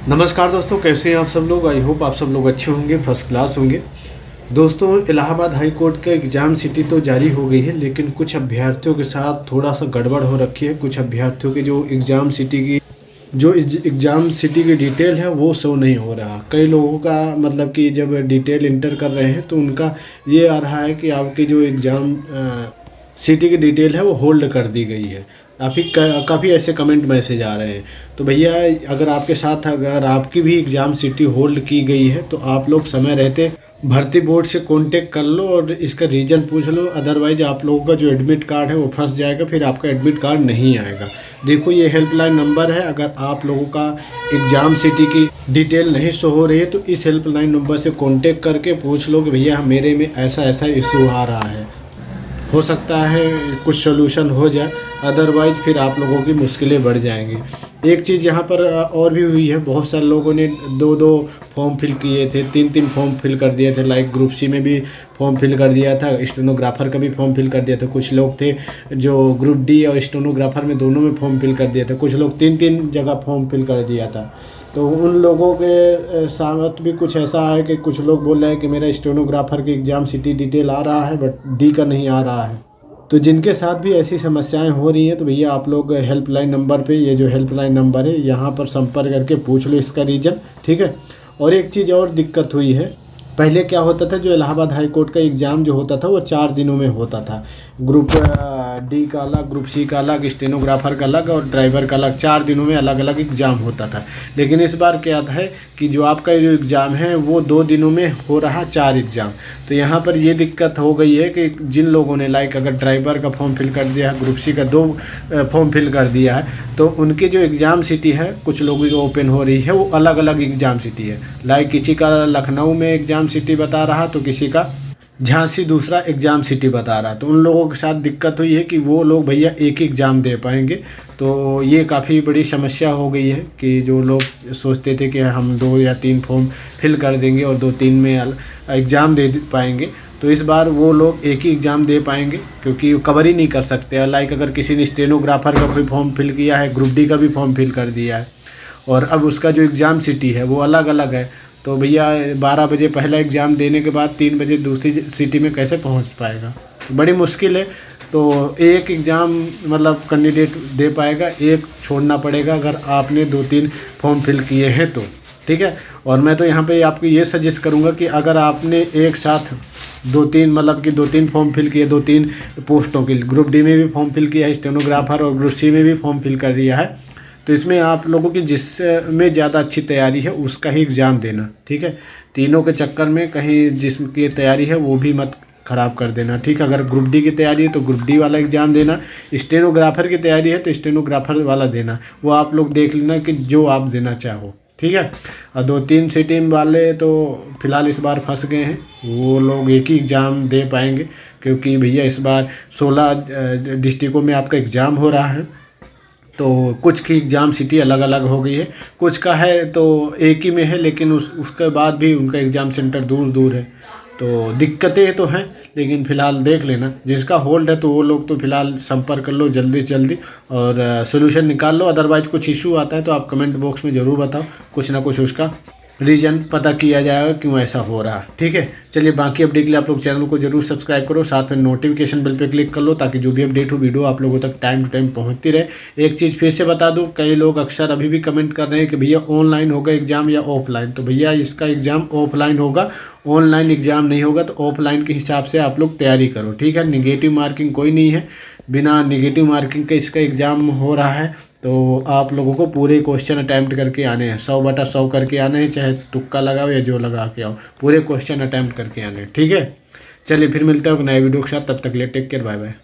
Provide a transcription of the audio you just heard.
नमस्कार दोस्तों, कैसे हैं आप सब लोग। आई होप आप सब लोग अच्छे होंगे, फर्स्ट क्लास होंगे। दोस्तों, इलाहाबाद हाई कोर्ट का एग्ज़ाम सिटी तो जारी हो गई है, लेकिन कुछ अभ्यर्थियों के साथ थोड़ा सा गड़बड़ हो रखी है। कुछ अभ्यर्थियों की जो एग्ज़ाम सिटी की डिटेल है वो शो नहीं हो रहा। कई लोगों का मतलब कि जब डिटेल इंटर कर रहे हैं तो उनका ये आ रहा है कि आपकी जो एग्ज़ाम सिटी की डिटेल है वो होल्ड कर दी गई है। काफ़ी ऐसे कमेंट मैसेज आ रहे हैं। तो भैया, अगर आपकी भी एग्ज़ाम सिटी होल्ड की गई है तो आप लोग समय रहते भर्ती बोर्ड से कांटेक्ट कर लो और इसका रीज़न पूछ लो। अदरवाइज आप लोगों का जो एडमिट कार्ड है वो फंस जाएगा, फिर आपका एडमिट कार्ड नहीं आएगा। देखो, ये हेल्पलाइन नंबर है। अगर आप लोगों का एग्ज़ाम सिटी की डिटेल नहीं शो हो रही है तो इस हेल्पलाइन नंबर से कांटेक्ट करके पूछ लो कि भैया मेरे में ऐसा ऐसा इशू आ रहा है। हो सकता है कुछ सोल्यूशन हो जाए, अदरवाइज़ फिर आप लोगों की मुश्किलें बढ़ जाएंगी। एक चीज़ यहाँ पर और भी हुई है। बहुत सारे लोगों ने दो दो फॉर्म फिल किए थे, तीन तीन फॉर्म फिल कर दिए थे। लाइक ग्रुप सी में भी फॉर्म फिल कर दिया था, स्टेनोग्राफर का भी फॉर्म फिल कर दिया था। कुछ लोग थे जो ग्रुप डी और स्टेनोग्राफर में दोनों में फॉर्म फिल कर दिया था। कुछ लोग तीन तीन जगह फॉर्म फिल कर दिया था। तो उन लोगों के साथ भी कुछ ऐसा है कि कुछ लोग बोल रहे हैं कि मेरा स्टेनोग्राफर की एग्ज़ाम सिटी डिटेल आ रहा है बट डी का नहीं आ रहा है। तो जिनके साथ भी ऐसी समस्याएं हो रही हैं तो भैया आप लोग हेल्पलाइन नंबर पे, ये जो हेल्पलाइन नंबर है यहाँ पर संपर्क करके पूछ लो इसका रीज़न, ठीक है। और एक चीज़ और दिक्कत हुई है। पहले क्या होता था, जो इलाहाबाद हाई कोर्ट का एग्ज़ाम जो होता था वो 4 दिनों में होता था। ग्रुप डी का अलग, ग्रुप सी का अलग, स्टेनोग्राफर का अलग और ड्राइवर का अलग, 4 दिनों में अलग अलग एग्ज़ाम होता था। लेकिन इस बार क्या है कि जो आपका जो एग्ज़ाम है वो 2 दिनों में हो रहा 4 एग्ज़ाम। तो यहाँ पर ये दिक्कत हो गई है कि जिन लोगों ने लाइक अगर ड्राइवर का फॉर्म फिल कर दिया है, ग्रुप सी का 2 फॉर्म फिल कर दिया है, तो उनकी जो एग्ज़ाम सिटी है कुछ लोगों की ओपन हो रही है वो अलग अलग एग्ज़ाम सिटी है। लाइक किसी का लखनऊ में एग्ज़ाम सिटी बता रहा तो किसी का झांसी दूसरा एग्ज़ाम सिटी बता रहा। तो उन लोगों के साथ दिक्कत हुई है कि वो लोग भैया एक ही एग्ज़ाम दे पाएंगे। तो ये काफ़ी बड़ी समस्या हो गई है कि जो लोग सोचते थे कि हम 2 या 3 फॉर्म फिल कर देंगे और 2-3 में एग्ज़ाम दे पाएंगे, तो इस बार वो लोग एक ही एग्ज़ाम दे पाएंगे क्योंकि वो कवर ही नहीं कर सकते। लाइक अगर किसी ने स्टेनोग्राफर का कोई फॉर्म फिल किया है, ग्रुप डी का भी फॉर्म फिल कर दिया है और अब उसका जो एग्ज़ाम सिटी है वो अलग अलग है, तो भैया 12 बजे पहला एग्ज़ाम देने के बाद 3 बजे दूसरी सिटी में कैसे पहुंच पाएगा। बड़ी मुश्किल है। तो एक एग्ज़ाम मतलब कैंडिडेट दे पाएगा, एक छोड़ना पड़ेगा अगर आपने 2-3 फॉर्म फिल किए हैं तो, ठीक है। और मैं तो यहाँ पे आपको ये सजेस्ट करूँगा कि अगर आपने एक साथ 2-3 मतलब कि 2-3 फॉर्म फिल किए, 2-3 पोस्टों के, ग्रुप डी में भी फॉर्म फिल किया है, स्टेनोग्राफर और ग्रुप सी में भी फॉर्म फिल कर दिया है, तो इसमें आप लोगों की जिसमें ज़्यादा अच्छी तैयारी है उसका ही एग्ज़ाम देना, ठीक है। तीनों के चक्कर में कहीं जिसकी तैयारी है वो भी मत ख़राब कर देना, ठीक है। अगर ग्रुप डी की तैयारी है तो ग्रुप डी वाला एग्ज़ाम देना, स्टेनोग्राफर की तैयारी है तो स्टेनोग्राफर वाला देना। वो आप लोग देख लेना कि जो आप देना चाहो, ठीक है। और 2-3 सिटी वाले तो फ़िलहाल इस बार फंस गए हैं, वो लोग एक ही एग्ज़ाम दे पाएंगे क्योंकि भैया इस बार 16 डिस्ट्रिक्टों में आपका एग्ज़ाम हो रहा है। तो कुछ की एग्ज़ाम सिटी अलग अलग हो गई है, कुछ का है तो एक ही में है, लेकिन उसके बाद भी उनका एग्ज़ाम सेंटर दूर दूर है। तो दिक्कतें तो हैं, लेकिन फ़िलहाल देख लेना। जिसका होल्ड है तो वो लोग तो फ़िलहाल संपर्क कर लो जल्दी से जल्दी और सोल्यूशन निकाल लो। अदरवाइज़ कुछ इशू आता है तो आप कमेंट बॉक्स में ज़रूर बताओ, कुछ ना कुछ उसका रीज़न पता किया जाएगा क्यों ऐसा हो रहा है, ठीक है। चलिए, बाकी अपडेट के लिए आप लोग चैनल को जरूर सब्सक्राइब करो, साथ में नोटिफिकेशन बेल पे क्लिक कर लो ताकि जो भी अपडेट हो वीडियो आप लोगों तक टाइम टू टाइम पहुंचती रहे। एक चीज़ फिर से बता दूं, कई लोग अक्सर अभी भी कमेंट कर रहे हैं कि भैया ऑनलाइन होगा एग्ज़ाम या ऑफलाइन। तो भैया इसका एग्ज़ाम ऑफलाइन होगा, ऑनलाइन एग्ज़ाम नहीं होगा। तो ऑफलाइन के हिसाब से आप लोग तैयारी करो, ठीक है। निगेटिव मार्किंग कोई नहीं है, बिना निगेटिव मार्किंग के इसका एग्ज़ाम हो रहा है। तो आप लोगों को पूरे क्वेश्चन अटैम्प्ट करके आने हैं, 100/100 करके आने हैं, चाहे तुक्का लगाओ या जो लगा के आओ, पूरे क्वेश्चन अटैम्प्ट करके आने हैं, ठीक है। चलिए फिर मिलते हैं एक नए वीडियो के साथ, तब तक के लिए टेक केयर, बाय बाय।